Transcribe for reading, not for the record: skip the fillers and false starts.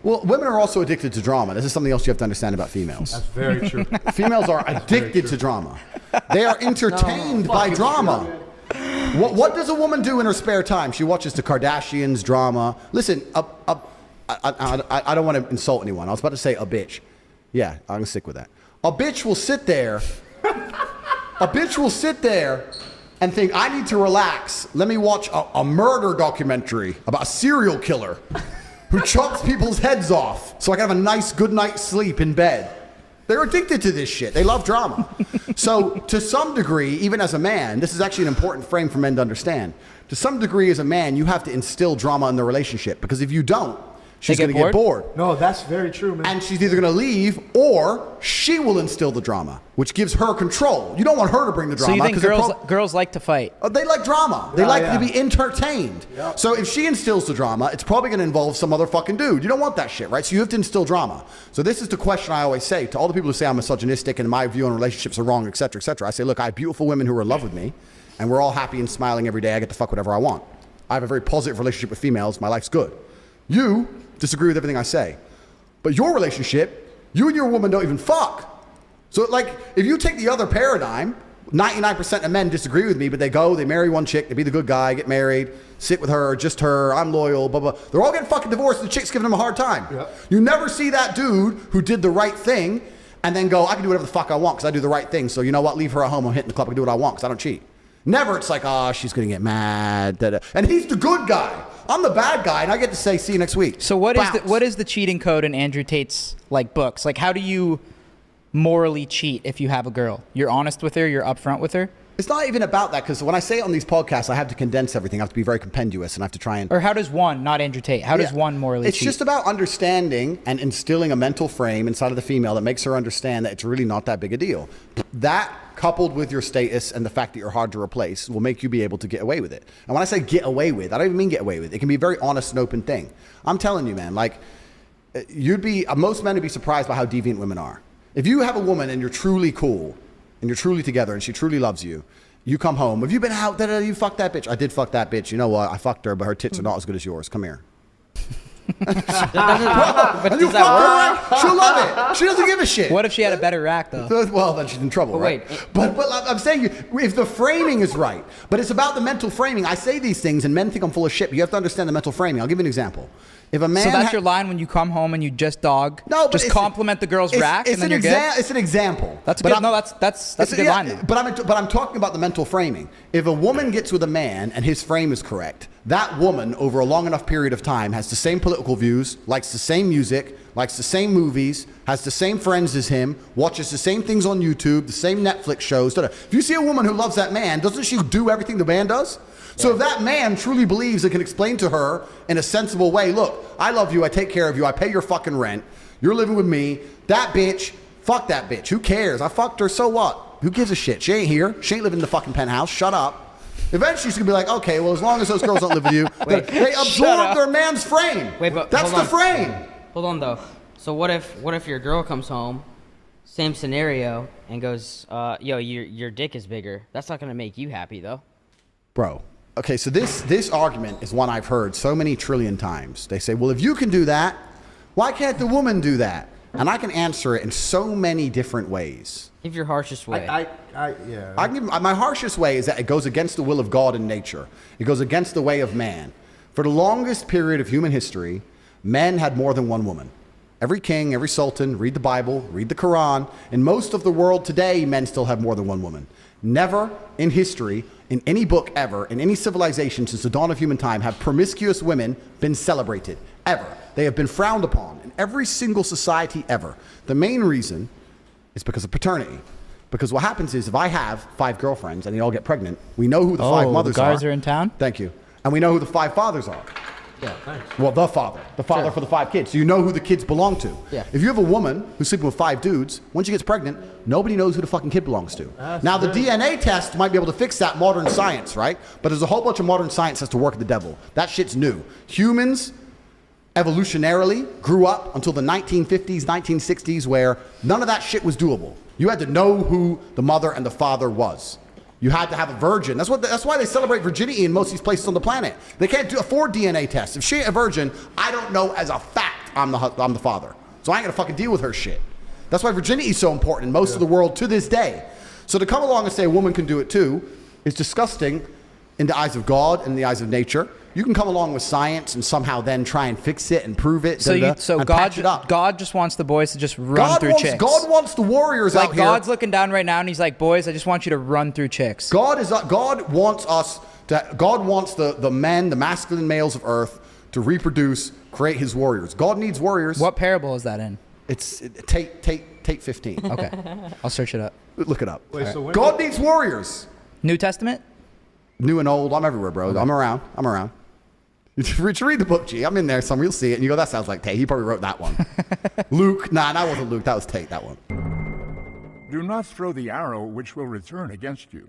Well, women are also addicted to drama. This is something else you have to understand about females. That's very true. Females are addicted to drama. They are entertained by drama. What does a woman do in her spare time? She watches the Kardashians drama. Listen, I don't want to insult anyone. I was about to say a bitch. Yeah, I'm going to stick with that. A bitch will sit there. A bitch will sit there and think, I need to relax. Let me watch a murder documentary about a serial killer who chops people's heads off so I can have a nice good night's sleep in bed. They're addicted to this shit. They love drama. So to some degree, even as a man, this is actually an important frame for men to understand. To some degree as a man, you have to instill drama in the relationship, because if you don't, she's going to get bored. No, that's very true, man. And she's either going to leave or she will instill the drama, which gives her control. You don't want her to bring the drama. So you think girls like to fight? They like drama. They like to be entertained. Yep. So if she instills the drama, it's probably going to involve some other fucking dude. You don't want that shit, right? So you have to instill drama. So this is the question I always say to all the people who say I'm misogynistic and my view on relationships are wrong, et cetera, et cetera. I say, look, I have beautiful women who are in love with me, and we're all happy and smiling every day. I get to fuck whatever I want. I have a very positive relationship with females. My life's good. You disagree with everything I say. But your relationship, you and your woman don't even fuck. So like, if you take the other paradigm, 99% of men disagree with me, but they go, they marry one chick, they be the good guy, get married, sit with her, just her, I'm loyal, blah, blah. They're all getting fucking divorced and the chick's giving them a hard time. Yep. You never see that dude who did the right thing and then go, I can do whatever the fuck I want because I do the right thing. So you know what? Leave her at home. I'm hitting the club. I can do what I want because I don't cheat. Never. It's like, oh, she's going to get mad. Da, da. And he's the good guy. I'm the bad guy, and I get to say, see you next week. So what is the cheating code in Andrew Tate's like books? Like, how do you morally cheat if you have a girl? You're honest with her? You're upfront with her? It's not even about that, because when I say it on these podcasts, I have to condense everything. I have to be very compendious, and I have to try and... Or how does one, not Andrew Tate, how does one morally cheat? It's just about understanding and instilling a mental frame inside of the female that makes her understand that it's really not that big a deal. That, coupled with your status and the fact that you're hard to replace, will make you be able to get away with it. And when I say get away with, I don't even mean get away with. It can be a very honest and open thing. I'm telling you, man, like, most men would be surprised by how deviant women are. If you have a woman and you're truly cool, and you're truly together, and she truly loves you, you come home. Have you been out? You fucked that bitch. I did fuck that bitch. You know what? I fucked her, but her tits are not as good as yours. Come here. But does that work? She'll love it. She doesn't give a shit. What if she had a better rack, though? Well, then she's in trouble, right? But I'm saying, if the framing is right, but it's about the mental framing. I say these things, and men think I'm full of shit, but you have to understand the mental framing. I'll give you an example. If a man so that's your line when you come home and you just just compliment the girl's rack and then you're good? It's an example. That's good. No, that's a good line, though. But I'm talking about the mental framing. If a woman gets with a man and his frame is correct, that woman, over a long enough period of time, has the same political views, likes the same music, likes the same movies, has the same friends as him, watches the same things on YouTube, the same Netflix shows. If you see a woman who loves that man, doesn't she do everything the man does? So if that man truly believes and can explain to her in a sensible way, look, I love you, I take care of you, I pay your fucking rent, you're living with me, that bitch, fuck that bitch, who cares? I fucked her, so what? Who gives a shit? She ain't here, she ain't living in the fucking penthouse, shut up. Eventually she's gonna be like, okay, well, as long as those girls don't live with you, they absorb their man's frame. Wait, but that's the frame. Hold on, though. So what if your girl comes home, same scenario, and goes, yo, your dick is bigger? That's not gonna make you happy, though. Bro. Okay, so this argument is one I've heard so many trillion times. They say, well, if you can do that, why can't the woman do that? And I can answer it in so many different ways. Give your harshest way. I can give, my harshest way is that it goes against the will of God and nature. It goes against the way of man. For the longest period of human history, men had more than one woman. Every king, every sultan, read the Bible, read the Quran. In most of the world today, men still have more than one woman. Never in history, in any book ever, in any civilization since the dawn of human time, have promiscuous women been celebrated, ever. They have been frowned upon in every single society ever. The main reason is because of paternity. Because what happens is, if I have 5 girlfriends and they all get pregnant, we know who the 5 mothers are. The guys are in town? Thank you. And we know who the 5 fathers are. Yeah, thanks. Well, the father for the 5 kids. So you know who the kids belong to. Yeah. If you have a woman who's sleeping with 5 dudes, once she gets pregnant, nobody knows who the fucking kid belongs to. Now, the DNA test might be able to fix that, modern science, right? But there's a whole bunch of modern science has to work the devil. That shit's new. Humans, evolutionarily, grew up until the 1950s, 1960s, where none of that shit was doable. You had to know who the mother and the father was. You had to have a virgin. That's why they celebrate virginity in most of these places on the planet. They can't afford DNA tests. If she ain't a virgin, I don't know as a fact I'm the father. So I ain't gonna fucking deal with her shit. That's why virginity is so important in most of the world to this day. So to come along and say a woman can do it too is disgusting in the eyes of God and in the eyes of nature. You can come along with science and somehow then try and fix it and prove it. So and patch it up. God just wants the boys to just run through chicks. God wants the warriors out here. God's looking down right now and he's like, boys, I just want you to run through chicks. God wants us to. God wants the men, the masculine males of Earth, to reproduce, create His warriors. God needs warriors. What parable is that in? It's Tate 15. Okay, I'll search it up. Look it up. Wait, so when God needs warriors. New Testament? New and old. I'm everywhere, bro. I'm around. You should read the book, G. I'm in there somewhere. You'll see it. And you go, that sounds like Tate. He probably wrote that one. Luke. Nah, that wasn't Luke. That was Tate, that one. Do not throw the arrow which will return against you.